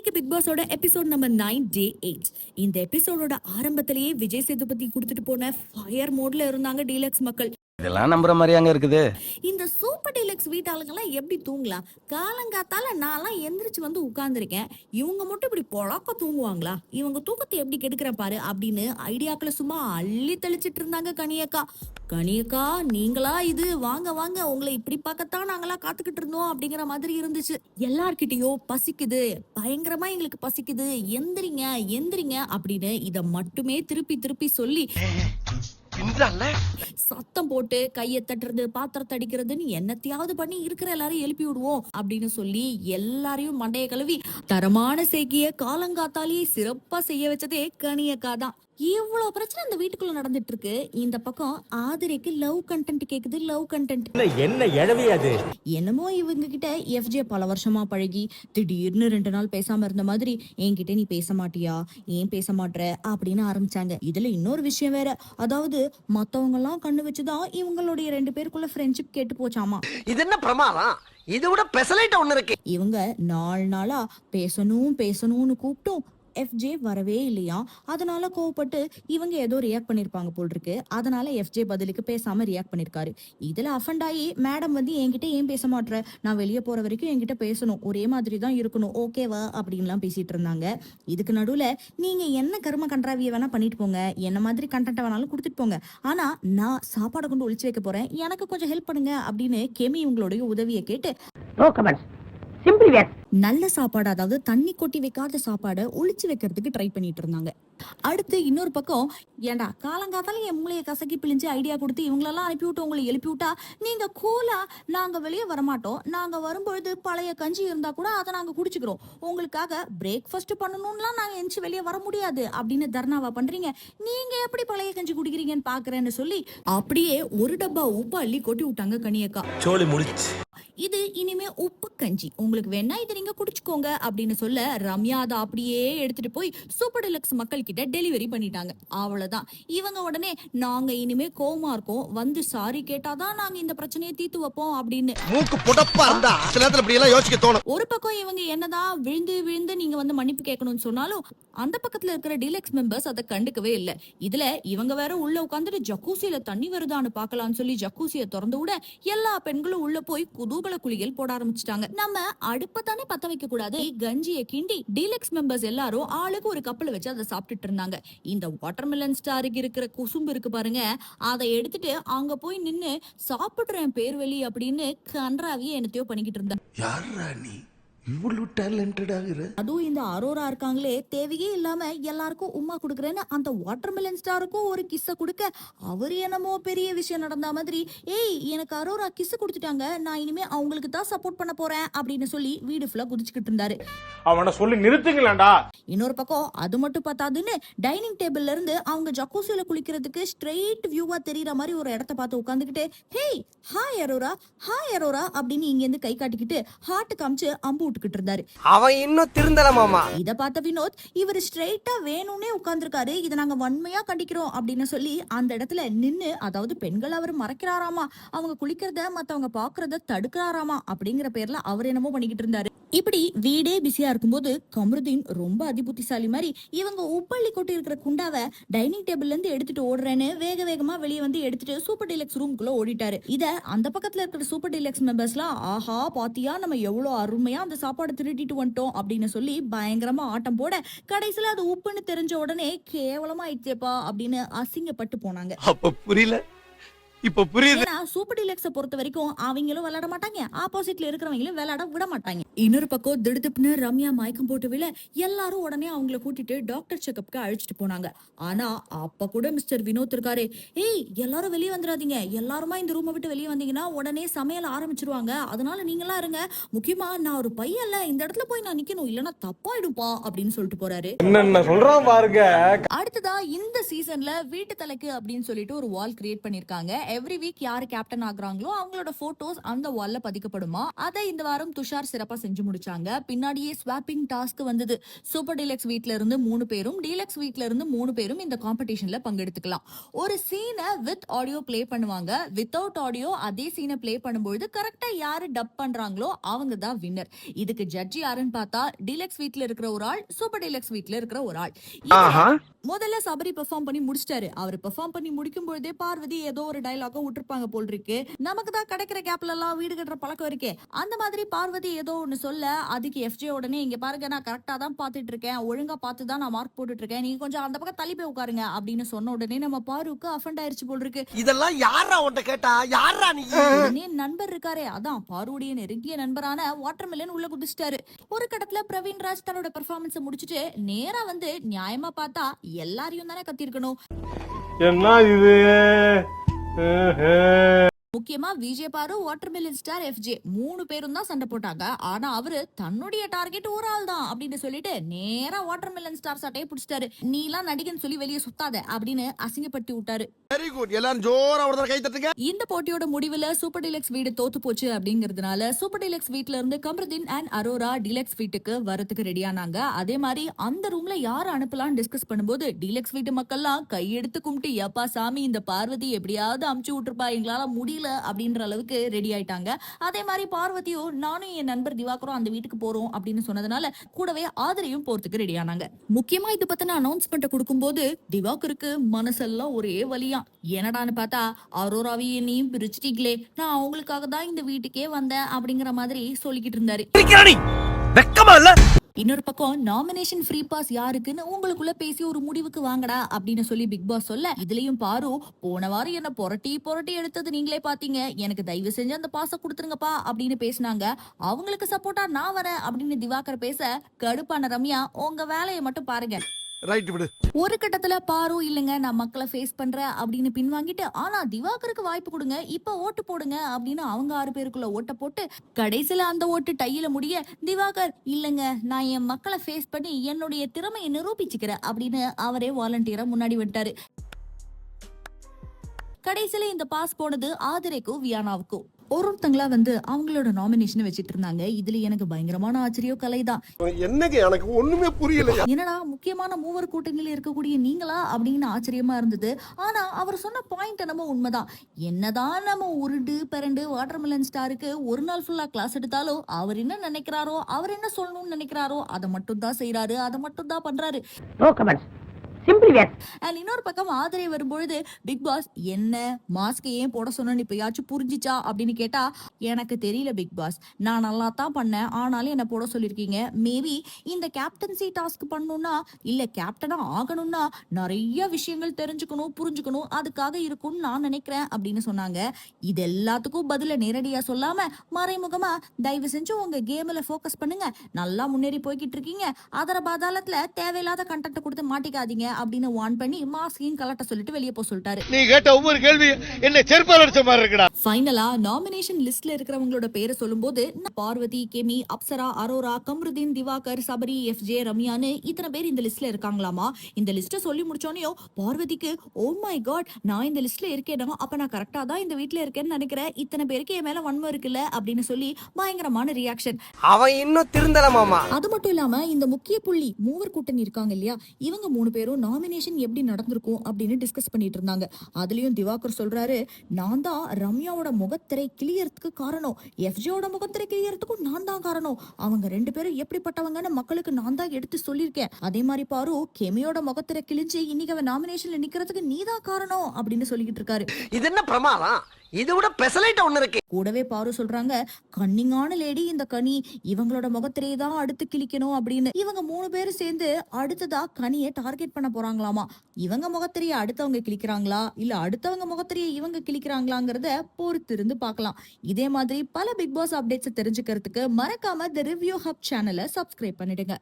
இன்னைக்கு big பாஸோட episode number 9 டே 8. இந்த எபிசோடோட ஆரம்பத்திலேயே விஜய் சேதுபதி கொடுத்துட்டு போன ஃபயர் மோட்ல இருந்தாங்க டீலக்ஸ் மக்கள். இதெல்லாம் நம்புற மாதிரி அங்க இருக்குது. இந்த சூப்பர் டீலக்ஸ் வீட்டாளுங்கெல்லாம் எப்படி தூங்கலாம்? காலங்காத்தால நான்லாம் எந்திரிச்சு வந்து உட்கார்ந்துருக்கேன், இவங்க மட்டும் இப்படி பொழக்க தூங்குவாங்களா? இவங்க தூக்கத்தை எப்படி கெடுக்கிறேன் பாரு அப்படின்னு ஐடியாக்களை சும்மா அள்ளி தெளிச்சிட்டு இருந்தாங்க கனியக்கா. கனியக்கா நீங்களா இது? வாங்க வாங்க, உங்களை இப்படி பார்க்கத்தான் நாங்களா காத்துக்கிட்டு இருந்தோம் அப்படிங்கிற மாதிரி இருந்துச்சு. எல்லார்கிட்டயோ பசிக்குது, பயங்கரமா எங்களுக்கு பசிக்குது, எந்திரிங்க எந்திரிங்க அப்படின்னு இத மட்டுமே திருப்பி திருப்பி சொல்லி சத்தம் போட்டு கையை தட்டுறது, பாத்திரத்தை அடிக்கிறதுன்னு என்னத்தையாவது பண்ணி இருக்கிற எல்லாரையும் எழுப்பி விடுவோம் அப்படின்னு சொல்லி எல்லாரையும் மண்டைய கழுவி தரமான செய்கிய காலங்காத்தாலேயே சிறப்பா செய்ய வச்சதே கனியக்கா தான். இவ்வளவு பிரச்சனை இந்த வீட்டுக்குள்ள நடந்துட்டு இருக்கு. இந்த பக்கம் ஆதிரைக்கு லவ் கண்டென்ட் கேக்குது. லவ் கண்டென்ட் என்ன எழவி அது? என்னமோ இவங்க கிட்ட எஃப்ஜே பல வருஷமா பழகி திடீர்னு 2 நாள் பேசாம இருந்த மாதிரி என்கிட்ட நீ பேச மாட்டியா, ஏன் பேச மாட்ற அப்படின்னு ஆரம்பிச்சாங்க. இதுல இன்னொரு விஷயம் வேற, அதாவது மத்தவங்க எல்லாம் கண்ணு வச்சுதான் இவங்களுடைய 2 பேருக்குள்ள ஃப்ரெண்ட்ஷிப் கேட்டு போச்சாமா. இது என்ன பிரமாதம்? இது விட பெசலைட் ஒண்ணு இருக்கு. இவங்க 4 நாளா பேசணும்னு கூப்பிட்டும் எஃப்ஜே வரவே இல்லையா. அதனால கோவப்பட்டு இவங்க ஏதோ ரியாக்ட் பண்ணிருப்பாங்க போல் இருக்கு. அதனால எஃப்ஜே பதிலுக்கு பேசாம ரியாக்ட் பண்ணிருக்காரு. இதுல அஃபண்ட் ஆகி மேடம் வந்து என்கிட்ட ஏன் பேச மாட்ற, நான் வெளியே போற வரைக்கும் என்கிட்ட பேசணும், ஒரே மாதிரி தான் இருக்கணும், ஓகேவா அப்படின்லாம் பேசிட்டு இருந்தாங்க. இதுக்கு நடுவுல நீங்க என்ன கரும கன்றாவிய வேணா பண்ணிட்டு போங்க, என்ன மாதிரி கண்டென்ட் வேணாலும் கொடுத்துட்டு போங்க, ஆனா நான் சாப்பாடை கொண்டு ஒளிச்சு வைக்க போறேன், எனக்கு கொஞ்சம் ஹெல்ப் பண்ணுங்க அப்படின்னு கெமி உங்களுடைய உதவியை கேட்டு நல்ல சாப்பாடு, அதாவது தண்ணி கொட்டி வைக்காத சாப்பாடை ஒளிச்சு வைக்கிறதுக்கு ட்ரை பண்ணிட்டு இருந்தாங்க. அடுத்து இன்னொரு பக்கம், ஏண்டா காலங்காத்தால என் மூளையை கசக்கி பிழிஞ்சு ஐடியா கொடுத்து இவங்களெல்லாம் அனுப்பி விட்டு உங்களை எழுப்பி விட்டா நீங்க கூலா நாங்க வெளியே வரமாட்டோம், நாங்க வரும்பொழுது பழைய கஞ்சி இருந்தா கூட அதை நாங்க குடிச்சுக்கிறோம், உங்களுக்காக பிரேக்ஃபாஸ்ட் பண்ணணும்லாம் நாங்க எந்திச்சு வெளியே வர முடியாது அப்படின்னு தர்ணாவா பண்றீங்க, நீங்க எப்படி பழைய கஞ்சி குடிக்கிறீங்கன்னு பாக்குறேன்னு சொல்லி அப்படியே ஒரு டப்பா உப்பு அள்ளி கொட்டி விட்டாங்க கனியக்கா. சோலி முடிச்சு. இது இனிமே உப்பு கஞ்சி, உங்களுக்கு வேணா இதை நீங்க குடிச்சுக்கோங்க அப்படின்னு சொல்ல ரம்யா அதை அப்படியே எடுத்துட்டு போய் சூப்பர் டீலக்ஸ் மக்கள் கிட்ட டெலிவரி பண்ணிட்டாங்க. அவ்வளவுதான். இவங்க உடனே நாங்க இனிமே கோவமா இருக்கோம், வந்து சாரி கேட்டாதான் நாங்க இந்த பிரச்சனையை தீர்த்து வைப்போம் அப்படின்னு. ஒரு பக்கம் இவங்க என்னதான் விழுந்து விழுந்து நீங்க வந்து மன்னிப்பு கேட்கணும்னு சொன்னாலும் அந்த பக்கத்துல இருக்கிற டீலக்ஸ் மெம்பர்ஸ் அதை கண்டுக்கவே இல்லை. இதுல இவங்க வேற உள்ள உட்காந்துட்டு ஜக்கூசியில தண்ணி வருதான்னு பாக்கலாம்னு சொல்லி ஜக்கூசிய திறந்து விட எல்லா பெண்களும் உள்ள போய் குதூகல குளியல் போட ஆரம்பிச்சிட்டாங்க. நம்ம அடுப்ப தானே பத்த வைக்க கூடாது, கஞ்சியை கிண்டி டீலக்ஸ் மெம்பர்ஸ் எல்லாரும் ஆளுக்கு ஒரு கப்பல வச்சு அதை சாப்பிட்டுட்டு இருந்தாங்க. இந்த வாட்டர்மெலன் ஸ்டாருக்கு இருக்கிற குசும்பு இருக்கு பாருங்க, அதை எடுத்துட்டு அங்க போய் நின்னு சாப்பிடுறேன் பேர்வெளி அப்படின்னு கன்றாவியே என்னத்தையோ பண்ணிக்கிட்டு இருந்தாங்க. அதுவும் இந்த அரோரா இருக்காங்களே, தேவையே இல்லாம எல்லாருக்கும் உமா குடுக்கறேன்னு அந்த வாட்டர்மெலன் ஸ்டாருக்கும் ஒரு கிஸ்ஸ கொடுக்க அவரு என்னமோ பெரிய விஷயம் நடந்த மாதிரி, ஏய் எனக்கு அரோரா கிஸ் கொடுத்துட்டாங்க, நான் இனிமே அவங்களுக்கு தான் சப்போர்ட் பண்ண போறேன் அப்படின்னு சொல்லி வீடு ஃபுல்லா குதிச்சுக்கிட்டு இருந்தாரு. அவனை சொல்லி நிறுத்துங்களேன்டா. இன்னொரு பக்கம் அது மட்டும் பார்த்தாதுன்னு டைனிங் டேபிள்ல இருந்து அவங்க ஜக்கூசியில குளிக்கிறதுக்கு ஸ்ட்ரெயிட் வியூவா தெரியற மாதிரி ஒரு இடத்த பார்த்து உட்காந்துக்கிட்டு, hey hi Arora, hi Arora அப்படின்னு இங்க இருந்து கை காட்டிக்கிட்டு ஹார்ட் காமிச்சு அம்பு விட்டுக்கிட்டு இருந்தாரு. அவன் இன்னும் திருந்தல மாமா. இத பார்த்த வினோத், இவர் ஸ்ட்ரெயிட்டா வேணும்னே உட்கார்ந்துருக்காரு, இதை நாங்க வன்மையா கண்டிக்கிறோம் அப்படின்னு சொல்லி அந்த இடத்துல நின்னு, அதாவது பெண்கள் அவர் மறைக்கிறாராமா, அவங்க குளிக்கிறத மத்தவங்க பாக்குறத தடுக்கிறாராமா அப்படிங்கிற பேர்ல அவர் என்னமோ பண்ணிக்கிட்டு இருந்தாரு. இப்படி வீடே பிஸியா இருக்கும்போது கமருதீன் ரொம்ப அதிபுத்திசாலி மாதிரி இவங்க உப்பள்ளி கொட்டி இருக்கிற குண்டாவை டைனிங் டேபிள்ல இருந்து எடுத்துட்டு ஓடுறேன்னு வேக வேகமா வெளியே வந்து எடுத்துட்டு சூப்பர் டீலக்ஸ் ரூம்குள்ள ஓடிட்டாரு. இத அந்த பக்கத்துல இருக்கிற சூப்பர் டீலக்ஸ் மெம்பர்ஸ் எல்லாம், ஆஹா பாத்தியா நம்ம எவ்வளவு அருமையா அந்த சாப்பாடு திருட்டிட்டு வந்துட்டோம் அப்படின்னு சொல்லி பயங்கரமா ஆட்டம் போட, கடைசியில அது உப்புன்னு தெரிஞ்ச உடனே கேவலமா ஆயிடுச்சேப்பா அப்படின்னு அசிங்கப்பட்டு போனாங்க. அப்ப புரியல, இப்ப புரியுது. சூப்பர் டீலக்ஸை பொறுத்த வரைக்கும் அவங்களும் விளையாட மாட்டாங்க, ஆப்போசிட்ல இருக்கிறவங்களும் விளையாட விட மாட்டாங்க. இன்னொரு பக்கம் திடுதிப்புன்னு ரம்யா மயக்கம் போட்டு விழ எல்லாரும் உடனே அவங்களை கூட்டிட்டு டாக்டர் செக்அப்க்கு அழைச்சிட்டு போனாங்க. ஆனா அப்ப கூட மிஸ்டர் வினோத் இருக்காரு, ஏய் எல்லாரும் வெளியே வந்துடாதீங்க, எல்லாருமா இந்த ரூமை விட்டு வெளியே வந்தீங்கன்னா உடனே சமையல் ஆரம்பிச்சிருவாங்க, அதனால நீங்களா இருங்க, முக்கியமா நான் ஒரு பையன்ல இந்த இடத்துல போய் நான் நிக்கணும், இல்லன்னா தப்பாயிடும்பா அப்படின்னு சொல்லிட்டு போறாரு. என்ன சொல்றான் பாருங்க. அடுத்ததா இந்த சீசன்ல வீட்டு தலைக்கு அப்படின்னு சொல்லிட்டு ஒரு வால் கிரியேட் பண்ணிருக்காங்க எவ்ரி வீக் யாரு கேப்டன் ஆகுறாங்களோ அவங்களோட போட்டோஸ் அந்த வால்ல பதிக்கப்படுமா. அதை இந்த வாரம் துஷார் சிறப்பா செஞ்சு முடிச்சாங்க. பின்னாடியே ஸ்வாப்பிங் டாஸ்க் வந்தது. சூப்பர் டீலக்ஸ் வீட்ல இருந்து 3 பேரும், டீலக்ஸ் வீட்ல இருந்து 3 பேரும் இந்த காம்படிஷன்ல பங்கெடுத்துக்கலாம். ஒரு சீனை வித் ஆடியோ ப்ளே பண்ணுவாங்க. வித்தவுட் ஆடியோ அதே சீனை ப்ளே பண்ணும்போது கரெக்டா யாரு டப் பண்றாங்களோ அவங்க தான் வின்னர். இதுக்கு ஜட்ஜி யாருன்னு பார்த்தா டீலக்ஸ் வீட்ல இருக்கிற ஒரு ஆள், சூப்பர் டீலக்ஸ் வீட்ல இருக்கிற ஒரு ஆள். முதல்ல சபரி பெர்ஃபார்ம் பண்ணி முடிச்சிட்டாரு. அவர் பெர்ஃபார்ம் பண்ணி முடிக்கும் பொழுதே பார்வதி ஏதோ ஒரு டயலாக விட்டுருப்பாங்க போல் இருக்கு. நமக்கு தான் கிடைக்கிற கேப்ல எல்லாம் வீடு கட்டுற பழக்கம் இருக்கே, அந்த மாதிரி பார்வதி ஏதோ ஒன்னு சொல்ல, அதுக்கு எஃப்ஜே உடனே இங்க பாருங்க நான் கரெக்டா தான் பாத்துட்டு இருக்கேன், ஒழுங்கா பார்த்து தான் நான் மார்க் போட்டுட்டு இருக்கேன், நீங்க கொஞ்சம் அந்த பக்கம் தள்ளி போய் உட்காருங்க அப்படின்னு சொன்ன உடனே நம்ம பாருக்கு அஃபண்ட் ஆயிருச்சு போல் இருக்கு. இதெல்லாம் யாரா உன்ட்ட கேட்டா, யாரா நீ? உடனே நண்பர் இருக்காரே, அதான் பாருடைய நெருங்கிய நண்பரான வாட்டர்மெலன் உள்ள குதிச்சிட்டாரு. ஒரு கடத்துல பிரவீன் ராஜ் தன்னோட பெர்ஃபார்மன்ஸ் முடிச்சிட்டு நேரா வந்து நியாயமா பார்த்தா எல்லாரையும் தானே கத்திருக்கணும். என்ன இது? முக்கியமா விஜய் பாரு, வாட்டர்மெலன் ஸ்டார் எஃப்ஜே 3 பேரும் தான் சண்டை போட்டாங்க. ஆனா அவரு தன்னுடைய டார்கெட் ஒரு ஆள் தான் அப்படின்னு சொல்லிட்டு நேரா வாட்டர்மெலன் ஸ்டார் சட்டையை பிடிச்சிட்டாரு. நீ எல்லாம் நடிகன்னு சொல்லி வெளியே சுத்தாத அப்படின்னு அசிங்கப்படுத்தி விட்டாரு. வெரி குட், எல்லாரும் ஜோரா ஒரு தடவை கை தட்டுங்க. இந்த போட்டியோட முடிவுல சூப்பர் டீலக்ஸ் வீடு தோத்து போச்சு அப்படிங்கறதுனால சூப்பர் டீலக்ஸ் வீட்ல இருந்து கமருதீன் அண்ட் அரோரா டீலக்ஸ் வீட்டுக்கு வரதுக்கு ரெடியானாங்க. அதே மாதிரி அந்த ரூம்ல யாரை அனுப்பலாம் டிஸ்கஸ் பண்ணும்போது டீலக்ஸ் வீட்டு மக்கள்லாம் கையெடுத்து கும்பிட்டு, எப்பா சாமி இந்த பார்வதி எப்படியாவது அமுச்சு விட்டுருப்பா, எங்களால முடியல அப்படின்ற அளவுக்கு ரெடி ஆயிட்டாங்க. அதே மாதிரி பார்வதியும் நானும் என் நண்பர் திவாகரும் அந்த வீட்டுக்கு போறோம் அப்படின்னு சொன்னதுனால கூடவே ஆதரையும் போறதுக்கு ரெடி ஆனாங்க. முக்கியமா இது பத்தின அனௌன்ஸ்மெண்ட் கொடுக்கும்போது திவாகருக்கு மனசெல்லாம் ஒரே வலியா. என்னடான்னு பார்த்தா அரோராவி என்னையும் பிரிச்சுட்டீங்களே, நான் அவங்களுக்காக தான் இந்த வீட்டுக்கே வந்தேன் அப்படிங்கிற மாதிரி சொல்லிக்கிட்டு இருந்தாரு. வெக்கமா இல்ல? இன்னொரு பக்கம் நாமினேஷன் ஃப்ரீ பாஸ் யாருக்குன்னு உங்களுக்குள்ள பேசி ஒரு முடிவுக்கு வாங்கடா அப்படின்னு சொல்லி பிக் பாஸ் சொல்ல, இதுலயும் பாரு போன வாரம் என்ன புரட்டி எடுத்தது நீங்களே பாத்தீங்க, எனக்கு தயவு செஞ்சு அந்த பாஸ கொடுத்துருங்கப்பா அப்படின்னு பேசினாங்க. அவங்களுக்கு சப்போர்ட்டா நான் வரேன் அப்படின்னு திவாகர் பேச, கடுப்பான ரம்யா உங்க வேலையை மட்டும் பாருங்க. ரைட் விடு. ஒரு கட்டத்துல பாரு இல்லங்க நான் மக்களை ஃபேஸ் பண்றேன் அப்படின்னு பின்வாங்கிட்டு, ஆனா திவாகருக்கு வாய்ப்பு கொடுங்க, இப்ப ஓட்டு போடுங்க அப்படின்னு அவங்க 6 பேருக்குள்ள ஓட்ட போட்டு கடைசியில அந்த ஓட்டு டையில முடிய திவாகர் இல்லங்க நான் என் மக்களை ஃபேஸ் பண்ணி என்னுடைய திறமையை நிரூபிச்சுக்கிறேன் அப்படின்னு அவரே வாலண்டியரா முன்னாடி விட்டாரு. கடைசியில இந்த பாஸ் போனது ஆதிரைக்கும் வியானாவுக்கும். ஒருத்தங்களா வந்து அவங்களோட நாமினேஷன் வச்சிட்டு இருந்தாங்க. இதுல எனக்கு பயங்கரமான ஆச்சரியம் கலைதான். என்னங்க எனக்கு ஒண்ணுமே புரியல. என்னடா முக்கியமான மூவர் கூட்டணியில இருக்கக்கூடிய நீங்களா அப்படின்னு ஆச்சரியமா இருந்தது. ஆனா அவர் சொன்ன பாயிண்ட் என்னமோ உண்மைதான். என்னதான் நம்ம உருண்டு பிறண்டு வாட்டர்மெலன் ஸ்டாருக்கு ஒரு நாள் ஃபுல்லா கிளாஸ் எடுத்தாலும் அவர் என்ன நினைக்கிறாரோ, அவர் என்ன சொல்லணும்னு நினைக்கிறாரோ அதை மட்டும் தான் செய்யறாரு, அதை மட்டும் தான் பண்றாரு. இன்னொரு பக்கம் ஆதரை வரும்பொழுது பிக் பாஸ் என்ன மாஸ்க் ஏன் போட சொன்னு இப்பயாச்சும் புரிஞ்சிச்சா அப்படின்னு கேட்டா, எனக்கு தெரியல பிக் பாஸ், நான் நல்லா தான் பண்ணேன், ஆனாலும் என்ன போட சொல்லிருக்கீங்க. மேபி இந்த கேப்டன்சி டாஸ்க் பண்ணணும்னா இல்ல கேப்டனா ஆகணும்னா நிறைய விஷயங்கள் தெரிஞ்சுக்கணும் புரிஞ்சுக்கணும், அதுக்காக இருக்கும்னு நான் நினைக்கிறேன் அப்படின்னு சொன்னாங்க. இது எல்லாத்துக்கும் பதில நேரடியா சொல்லாம மறைமுகமா தயவு செஞ்சு உங்க கேம்ல போக்கஸ் பண்ணுங்க, நல்லா முன்னேறி போய்கிட்டு இருக்கீங்க, அதர பாதாளத்துல தேவையில்லாத கண்டென்ட் கொடுத்து மாட்டிக்காதீங்க அப்படின்னு வார்ன் பண்ணி மாஸ்கையும் கலட்ட சொல்லிட்டு வெளியே போக சொல்லிட்டாரு. நீ கேட்ட ஒவ்வொரு கேள்வி என்ன செருப்பால் அடிச்ச மாதிரி இருக்குடா. ஃபைனலா நாமினேஷன் லிஸ்ட்ல இருக்கிறவங்களோட பேரை சொல்லும்போது பார்வதி, கெமி, அப்சரா, அரோரா, கமருதீன், திவாகர், சபரி, எஃப்ஜே, ரம்யான்னு இத்தனை பேர் இந்த லிஸ்ட்ல இருக்காங்களாமா. இந்த லிஸ்ட சொல்லி முடிச்சோனையோ பார்வதிக்கு ஓ மை காட் நான் இந்த லிஸ்ட்ல இருக்கேனா, அப்ப நான் கரெக்டா தான் இந்த வீட்ல இருக்கேன்னு நினைக்கிறேன், இத்தனை பேருக்கு என் மேல வன்மம் இருக்குல்ல அப்படின்னு சொல்லி பயங்கரமான ரியாக்ஷன். அவன் இன்னும் திருந்தல மாமா. அது மட்டும் இல்லாம இந்த முக்கிய புள்ளி மூவர் கூட்டணி இருக்காங்க இல்லையா, இவங்க 3 பேரும் நாமினேஷன் எப்படி நடந்திருக்கும் அப்படின்னு டிஸ்கஸ் பண்ணிட்டு இருந்தாங்க. அதுலயும் திவாகர் சொல்றாரு, நான் தான் ரம்யாவோட முகத்திரை கிளியறதுக்கு காரணம், எஃப்ஜியோட முகத்திரை கிளியறதுக்கும் நான் தான் காரணம், அவங்க 2 பேரும் எப்படிப்பட்டவங்கன்னு மக்களுக்கு நான் தான் எடுத்து சொல்லியிருக்கேன். அதே மாதிரி பாரு கெமியோட முகத்திரை கிழிஞ்சு இன்னைக்கு அவன் நாமினேஷன்ல நிக்கிறதுக்கு நீ தான் காரணம் அப்படின்னு சொல்லிக்கிட்டு இருக்காரு. இது என்ன பிரமாதம், இது விட பெசலைட் ஒண்ணு இருக்கு. கூடவே பாரு சொல்றாங்க, கன்னிங்கான லேடி இந்த கனி, இவங்களோட முகத்திரையை தான் அடுத்து கிழிக்கணும் அப்படின்னு. இவங்க 3 பேரும் சேர்ந்து அடுத்ததா கனியை டார்கெட் பண்ண போறாங்களாமா. இவங்க முகத்திரையை அடுத்தவங்க கிழிக்கிறாங்களா இல்ல அடுத்தவங்க முகத்திரையை இவங்க கிழிக்கிறாங்களாங்கிறத பொறுத்து இருந்து பார்க்கலாம். இதே மாதிரி பல பிக் பாஸ் அப்டேட்ஸ் தெரிஞ்சுக்கிறதுக்கு மறக்காம தி ரிவ்யூ ஹப் சேனலை சப்ஸ்கிரைப் பண்ணிடுங்க.